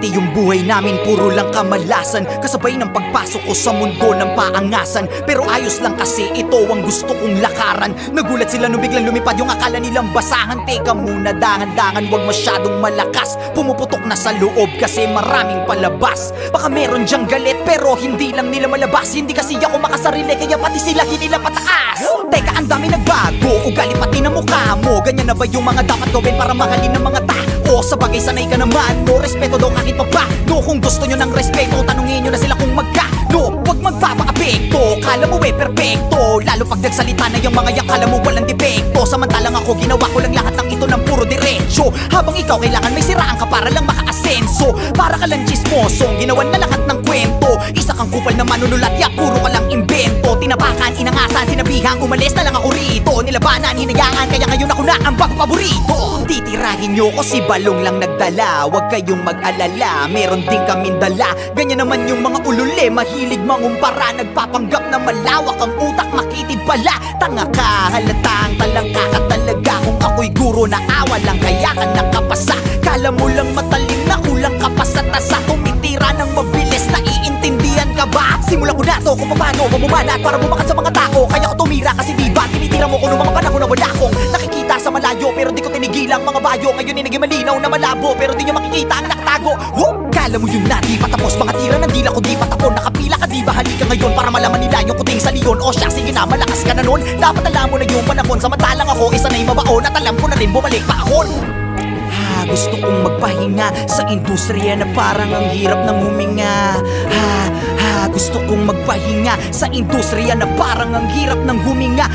Yung buhay namin puro lang kamalasan, kasabay ng pagpasok ko sa mundo ng paangasan. Pero ayos lang kasi ito ang gusto kong lakaran. Nagulat sila nung biglang lumipad yung akala nilang basahan. Teka muna, dangan-dangan, wag masyadong malakas. Pumuputok na sa loob kasi maraming palabas. Baka meron dyang galit pero hindi lang nila malabas. Hindi kasi ako makasarili kaya pati sila hinila pataas. Teka, ang dami nagbago, ugali pati na mukha mo. Ganyan na ba yung mga dapat gawin para mahalin ng mga tao? Sa bagay sanay ka naman, no respeto daw kahit pa ba. No, kung gusto nyo ng respeto, tanungin nyo na sila kung magkano. Huwag magpapakapekto, kala mo perfecto. Lalo pag nagsalita na yung mga yang kala mo walang depekto. Samantalang ako, ginawa ko lang lahat ng ito ng puro diretsyo. Habang ikaw kailangan may siraan ka para lang makaasenso. Para ka lang chismosong, ginawan na lahat ng kwento. Isa kang kupal na manunulat, ya puro ka lang imbento. Tinapakan, inangasan, sinabihang umalis na lang ako rito. Nilabanan, hinayaan, kaya ngayon ako na ang paborito. Titirahin nyo ko si Balong lang nagdala. Huwag kayong mag-alala, meron din kaming dala. Ganyan naman yung mga ulule, mahilig mangumpara. Nagpapanggap na malawak ang utak, makitid pala. Tanga ka, halatang talangka ka talaga. Kung ako'y guro na awa lang, kaya ka nakapasa. Kala mo lang matalim na kulang ka pa sa tasa. Tumitira ng mabilis, naiintindihan ka ba? Simulan ko na to kung paano mamumanat para bumakat sa mga tao. Kaya ko tumira kasi diba tinitira mo ko noong mga panahon na wala akong nakikita sa malayo. Pero di ko tinigilang mga bayo. Ngayon naging malinaw na malabo, pero di nyo makikita ang nakatago. Kala mo yun na di patapos, mga tira ng dila ko di patapon. Nakapila ka di ba, halika ngayon para malaman nila yung kuting sa leon. O siya, sige na, malakas ka na nun. Dapat alam mo na yung panahon, samantalang ako isa na'y mabaon. At alam ko na rin bumalik pa ako. Gusto kong magpahinga sa industriya na parang ang hirap ng huminga. Gusto kong magpahinga sa industriya na parang ang hirap ng huminga.